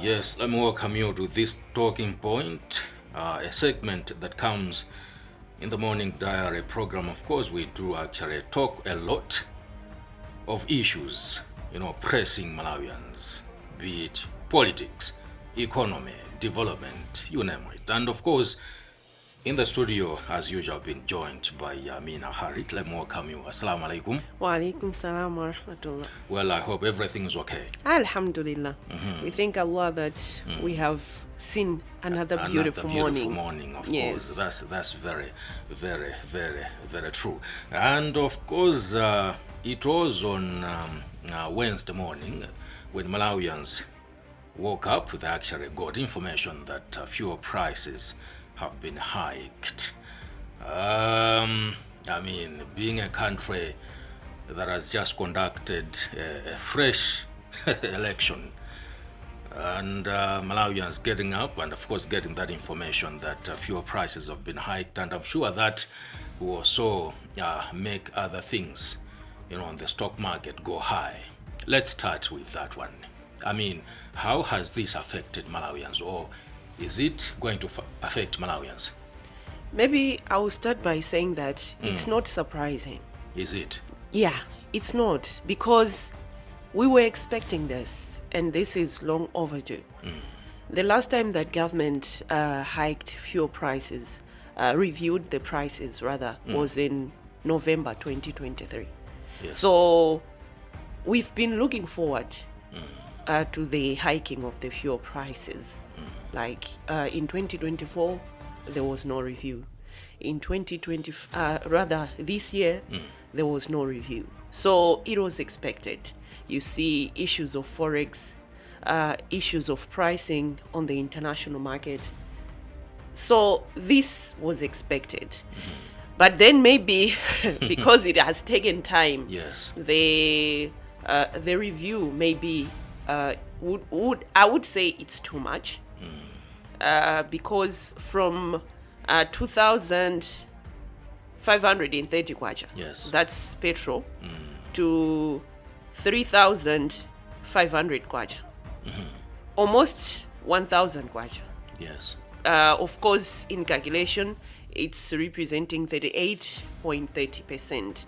Yes, let me welcome you to this talking point, a segment that comes in the Morning Diary program. Of course, we do actually talk a lot of issues, pressing Malawians, be it politics, economy, development, you name it. And of course, in the studio, as usual, I've been joined by Amina Harit. Let me welcome you. Assalamu alaikum. Wa alaikum salam wa rahmatullah. Well, I hope everything is okay. Alhamdulillah. We thank Allah that we have seen another beautiful morning. Of Yes. course. That's very, very, very, very true. And of course, it was on Wednesday morning when Malawians woke up. They actually got information that fuel prices have been hiked. Being a country that has just conducted a fresh election, and Malawians getting up and of course getting that information that fuel prices have been hiked, and I'm sure that will also make other things, on the stock market go high. Let's start with that one. How has this affected Malawians, or is it going to affect Malawians? Maybe I will start by saying that it's not surprising. Is it? Yeah, it's not, because we were expecting this, and this is long overdue. The last time that government hiked fuel prices, reviewed the prices rather, was in November 2023. Yes. So we've been looking forward to the hiking of the fuel prices. Like in 2024, there was no review. In 2020, this year, there was no review. So it was expected. You see issues of forex, issues of pricing on the international market. So this was expected. But then maybe because it has taken time, Yes. the review maybe I would say it's too much. Because from 2,530 kwacha, Yes. that's petrol, to 3,500 kwacha, almost 1,000 kwacha. Yes. Of course, in calculation, it's representing 38.30%.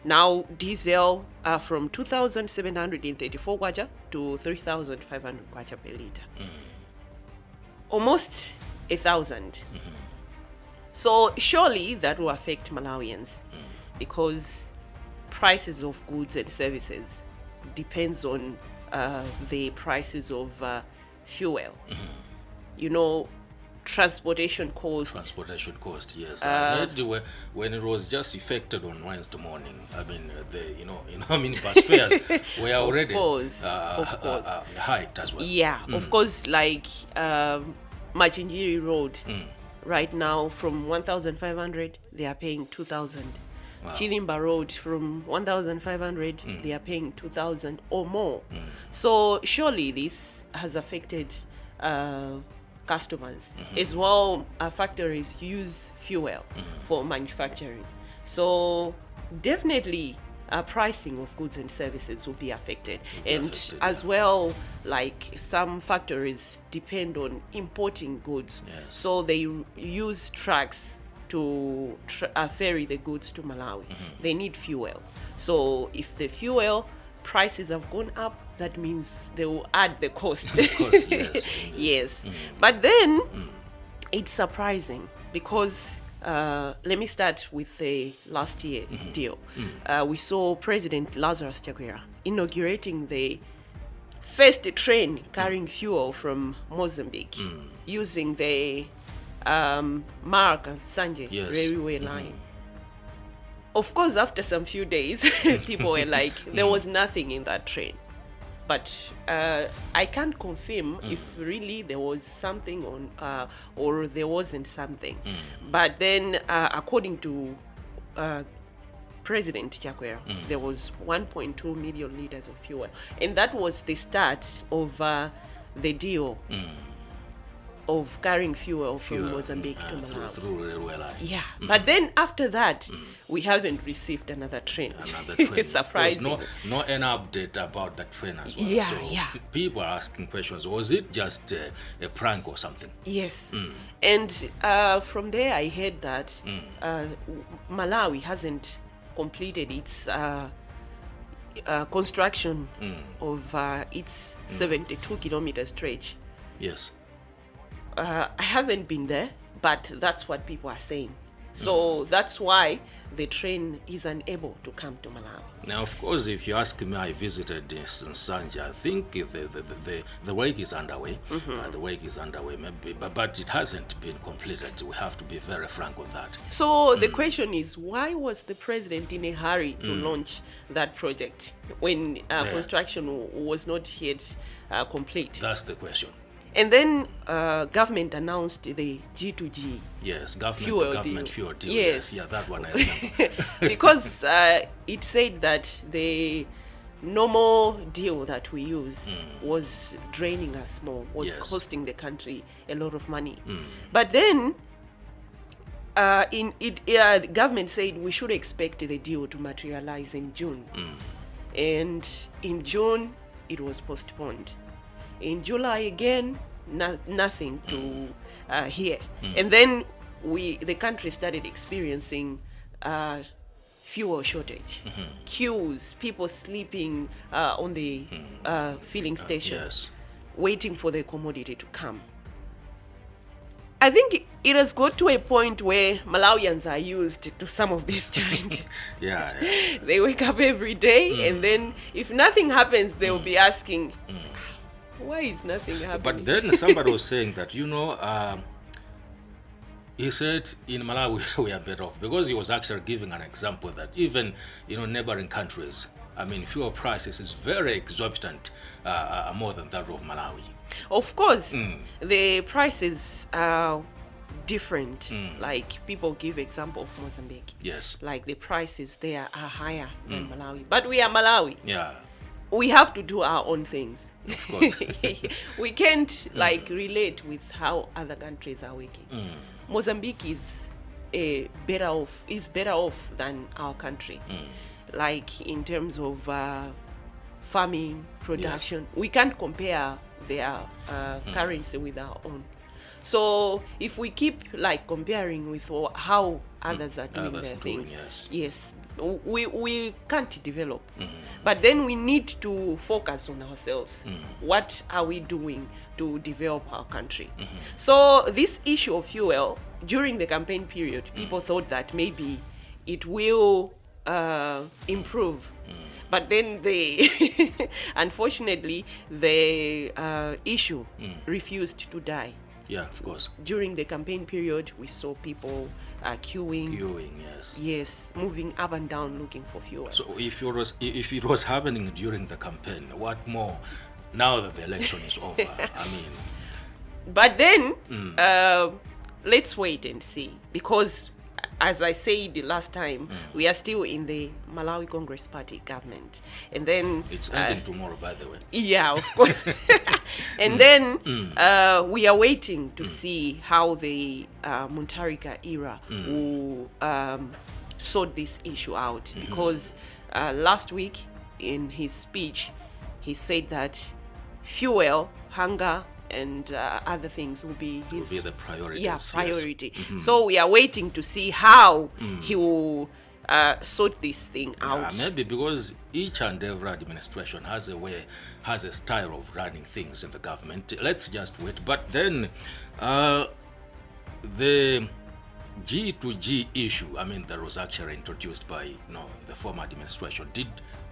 Now, diesel from 2,734 kwacha to 3,500 kwacha per liter. Almost 1,000. So surely that will affect Malawians, because prices of goods and services depends on the prices of fuel. Transportation costs. Transportation cost, yes. I heard when it was just effected on Wednesday morning, bus fares were already Of course. hiked as well. Yeah, of course, like Machinjiri Road, right now from 1,500, they are paying 2,000. Wow. Chilimba Road from 1,500, they are paying 2,000 or more. So surely this has affected customers. As well, factories use fuel for manufacturing. So definitely pricing of goods and services will be affected. As well, like some factories depend on importing goods. Yes. So they use trucks to ferry the goods to Malawi. They need fuel. So if the fuel prices have gone up, that means they will add the cost. Yes. Yes. But then it's surprising because let me start with the last year deal. We saw President Lazarus Chakwera inaugurating the first train carrying fuel from Mozambique using the Mark Sanje railway line. Of course, after some few days, people were like, there was nothing in that train. But I can't confirm if really there was something on or there wasn't something. But then, according to President Chakwera, there was 1.2 million liters of fuel. And that was the start of the deal of carrying fuel from Mozambique to Malawi. Through railway line. Yeah, but then after that, we haven't received another train. Another train. It's surprising. No any update about the train as well. Yeah, so yeah. People are asking questions. Was it just a prank or something? Yes. And from there, I heard that Malawi hasn't completed its construction of its 72-kilometer stretch. Yes. I haven't been there, but that's what people are saying. So that's why the train is unable to come to Malawi. Now, of course, if you ask me, I visited Nsanja. I think the work is underway. The work is underway, maybe, but it hasn't been completed. We have to be very frank on that. So the question is, why was the president in a hurry to launch that project when construction was not yet complete? That's the question. And then government announced the G2G. Yes, government fuel deal. Yes. Yeah, that one I remember. Because it said that the normal deal that we use was draining us more, was costing the country a lot of money. But then the government said we should expect the deal to materialize in June. And in June, it was postponed. In July again, nothing to hear. And then the country started experiencing fuel shortage, queues, people sleeping on the filling station, waiting for the commodity to come. I think it has got to a point where Malawians are used to some of these challenges. They wake up every day, and then if nothing happens, they will be asking, why is nothing happening? But then somebody was saying that, he said in Malawi we are better off, because he was actually giving an example that even neighboring countries, I mean, fuel prices is very exorbitant, more than that of Malawi. Of course, the prices are different. Like people give example of Mozambique. Yes. Like the prices there are higher than Malawi. But we are Malawi. Yeah. We have to do our own things. Of course. We can't relate with how other countries are working. Mozambique is better off than our country. Like in terms of farming, production. We can't compare their currency with our own. So if we keep comparing with how others are doing their things, yes, we can't develop. But then we need to focus on ourselves. What are we doing to develop our country? So this issue of fuel, during the campaign period, people thought that maybe it will improve. But then unfortunately, the issue refused to die. Yeah, of course. During the campaign period, we saw people queuing. Queuing, yes. Yes, moving up and down looking for fuel. So if it was happening during the campaign, what more now that the election is over? I mean. But then, let's wait and see, because as I said last time, we are still in the Malawi Congress Party government. And then it's ending tomorrow, by the way. Yeah, of course. And then we are waiting to see how the Muntarika era will sort this issue out. Because last week in his speech, he said that fuel, hunger, and other things will be the priority. Yeah, priority. So we are waiting to see how he will sort this thing out. Maybe because each and every administration has a style of running things in the government. Let's just wait. But then the G2G issue, I mean, that was actually introduced by the former administration.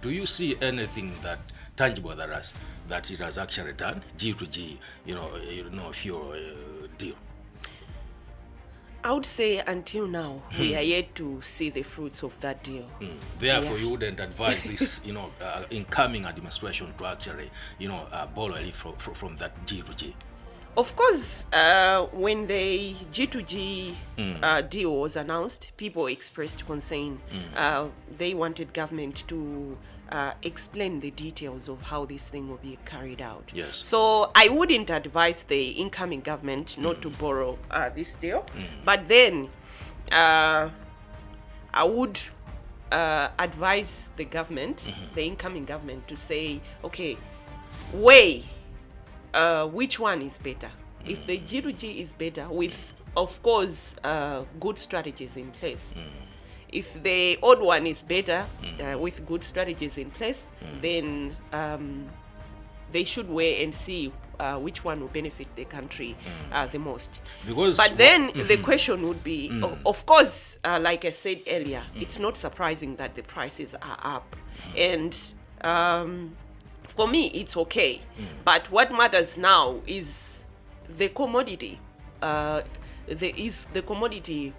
Do you see anything that tangible that it has actually done? G2G, fuel deal. I would say until now we are yet to see the fruits of that deal. Therefore, you wouldn't advise this, incoming administration to actually, borrow from that G2G. Of course, when the G2G deal was announced, people expressed concern. They wanted government to explain the details of how this thing will be carried out. Yes. So I wouldn't advise the incoming government not to borrow this deal, but then I would advise the government, the incoming government, to say, okay, weigh which one is better. If the G2G is better, with, of course, good strategies in place. If the odd one is better, with good strategies in place, then they should weigh and see which one will benefit the country the most. But then the question would be, of course, like I said earlier, it's not surprising that the prices are up. And for me, it's okay. But what matters now is the commodity. Is the commodity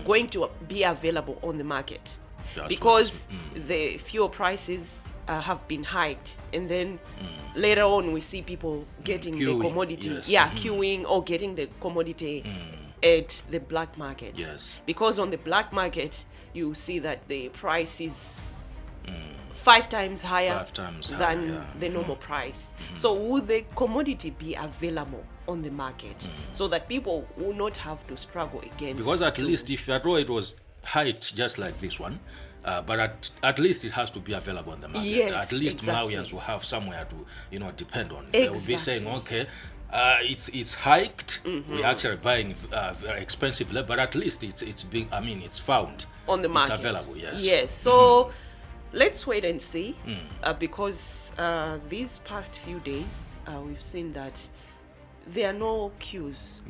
going to be available on the market? Because the fuel prices have been hiked, and then later on we see people getting the commodity, queuing or getting the commodity at the black market. Because on the black market you see that the price is 5 times higher than the normal price. So would the commodity be available on the market so that people will not have to struggle again? Because at least if at all it was hiked just like this one, but at least it has to be available on the market. Yes, at least exactly. Malawians will have somewhere to depend on. They will be saying, okay, it's hiked. We're actually buying very expensively, but at least it's being, it's found on the market. It's available. Yes. So let's wait and see, because these past few days we've seen that there are no queues.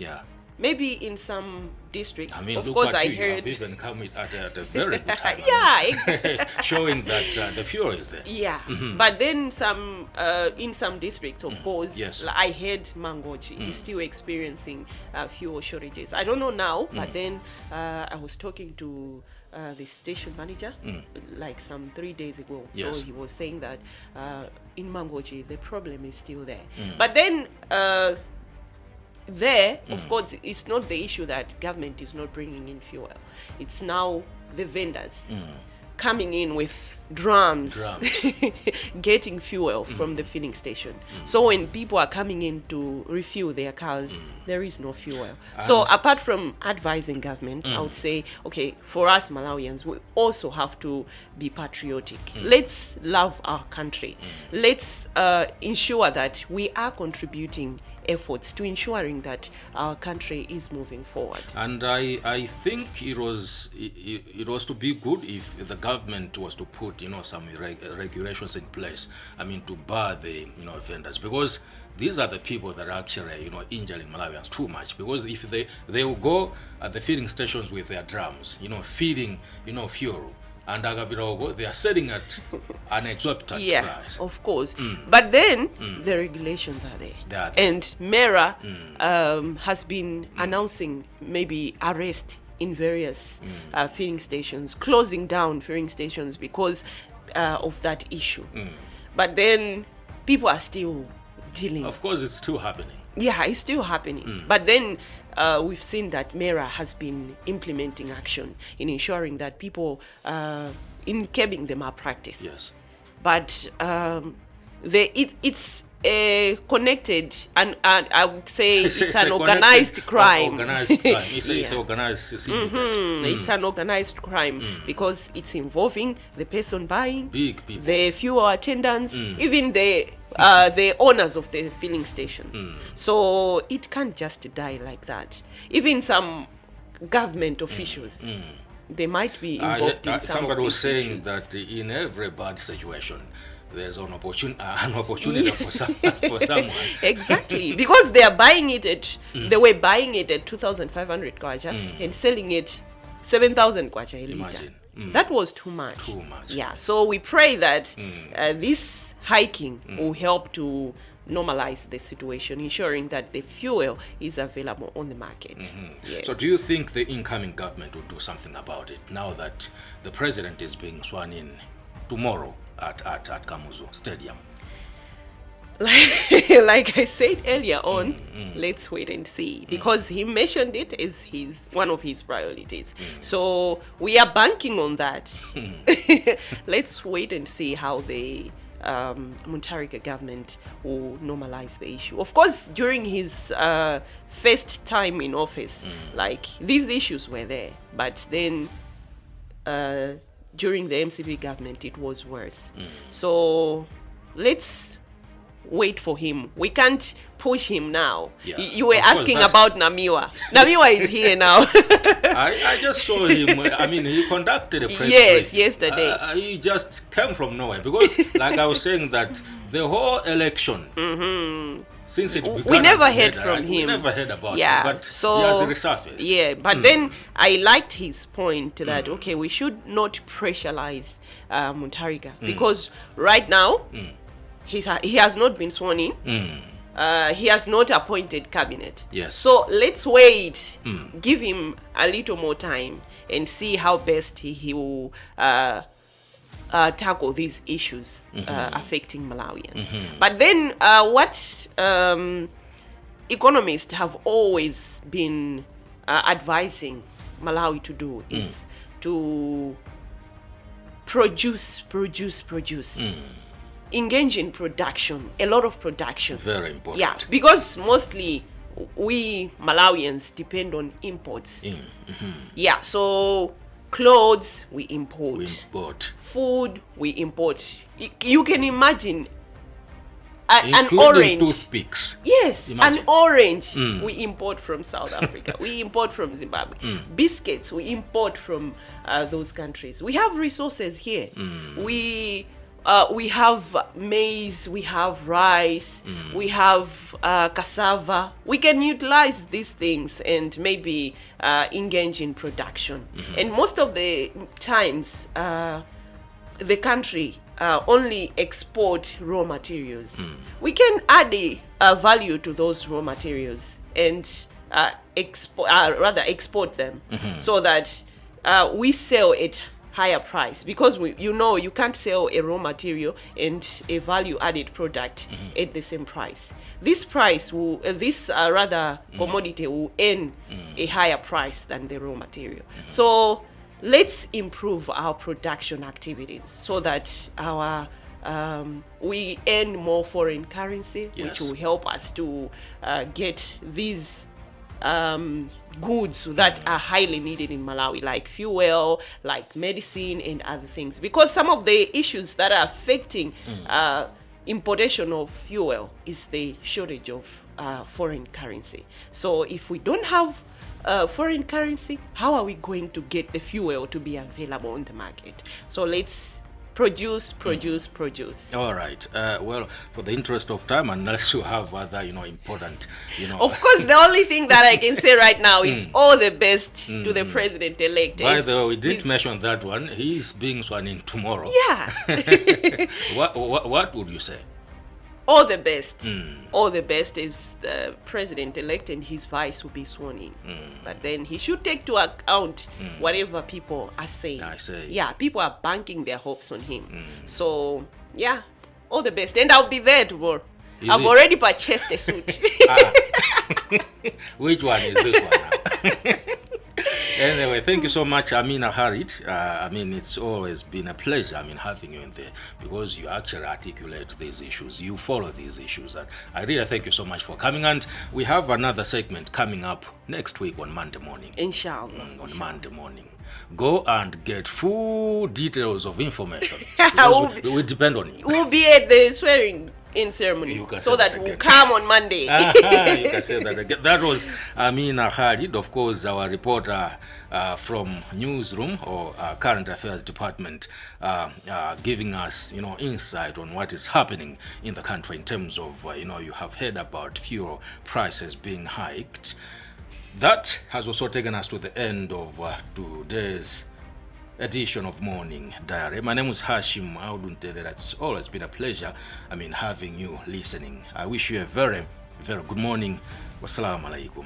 Maybe in some districts. Of course, I you heard. Have even come at a very good time. Exactly. Showing that the fuel is there. But then in some districts, of course, I heard Mangochi is still experiencing fuel shortages. I don't know now, but then I was talking to the station manager like some 3 days ago. So he was saying that in Mangochi the problem is still there. But then of course, it's not the issue that government is not bringing in fuel. It's now the vendors coming in with drums. Getting fuel from the filling station. So when people are coming in to refuel their cars, there is no fuel. So apart from advising government, I would say, okay, for us Malawians, we also have to be patriotic. Let's love our country. Let's ensure that we are contributing efforts to ensuring that our country is moving forward. And I think it was to be good if the government was to put some regulations in place. To bar the vendors, because these are the people that are actually injuring Malawians too much. Because if they will go at the filling stations with their drums, feeding fuel, and they are selling at an exorbitant price. Of course. But then the regulations are there. And MERA has been announcing maybe arrest in various filling stations, closing down filling stations because of that issue. But then people are still dealing. Of course, it's still happening. It's still happening. But then we've seen that MERA has been implementing action in ensuring that people, in curbing the malpractice. But it's connected, and I would say it's an organized crime. It's organized syndicate. It's an organized crime because it's involving the person buying, big people, the fuel attendants, even the owners of the filling station. So it can't just die like that. Even some government officials, they might be involved in some somebody of was these saying issues. that in every bad situation there's an opportunity for someone. Exactly, because they are buying it at they were buying it at 2,500 kwacha and selling it 7,000 kwacha a liter. Imagine. That was too much. So we pray that this hiking will help to normalize the situation, ensuring that the fuel is available on the market. So do you think the incoming government will do something about it now that the president is being sworn in tomorrow at Kamuzu Stadium? like I said earlier on, let's wait and see, because he mentioned it as one of his priorities. So we are banking on that. Let's wait and see how the Mutharika government will normalize the issue. Of course, during his first time in office, like these issues were there, but then during the MCP government, it was worse. So let's wait for him. We can't push him now. Yeah, You were of course, asking about Namiwa. Namiwa is here now. I just saw him. I mean, he conducted a press Yes, briefing. yesterday. He just came from nowhere because, like I was saying, that the whole election, since it began, We never as heard head, from we him. never heard about Yeah, him, but so he has resurfaced. Yeah, but then I liked his point that okay, we should not pressurize Mutharika, because right now he has not been sworn in. He has not appointed cabinet. Yes. So let's wait, give him a little more time and see how best he will tackle these issues affecting Malawians. But then what economists have always been advising Malawi to do is to produce. Engage in production, a lot of production. Very important. Yeah, because mostly we Malawians depend on imports. Yeah, so clothes we import. We import. Food we import. You can imagine an Including orange. toothpicks. Yes, Imagine. an orange we import from South Africa. We import from Zimbabwe. Biscuits we import from those countries. We have resources here. We have maize, we have rice, we have cassava. We can utilize these things and maybe engage in production. And most of the times, the country only export raw materials. We can add a value to those raw materials and export them so that we sell at higher price, because you can't sell a raw material and a value added product at the same price. This price will commodity will earn a higher price than the raw material. So let's improve our production activities so that our we earn more foreign currency, Yes. which will help us to get these goods that are highly needed in Malawi, like fuel, like medicine and other things, because some of the issues that are affecting importation of fuel is the shortage of foreign currency. So if we don't have foreign currency, how are we going to get the fuel to be available on the market? So let's produce. All right. Well, for the interest of time, unless you have other, important, Of course, the only thing that I can say right now is all the best to the president-elect. By the way, we didn't mention that one. He's being sworn in tomorrow. Yeah. What would you say? All the best. All the best is the president-elect and his vice will be sworn in. But then he should take to account whatever people are saying. I say. Yeah, people are banking their hopes on him. So, yeah, all the best. And I'll be there tomorrow. I've already purchased a suit. Which one is this one now? Anyway, thank you so much, Amina Harit. It's always been a pleasure, having you in there, because you actually articulate these issues. You follow these issues. And I really thank you so much for coming. And we have another segment coming up next week on Monday morning. Inshallah. On Monday morning. Go and get full details of information. We depend on you. We'll be at the swearing in ceremony so that we'll come on Monday. You can say that again. That was Amina Khalid, of course, our reporter from newsroom or current affairs department, giving us insight on what is happening in the country in terms of you have heard about fuel prices being hiked. That has also taken us to the end of today's edition of Morning Diary. My name is Hashim Auduntere. It's always been a pleasure, having you listening. I wish you a very, very good morning. Wassalamu alaikum.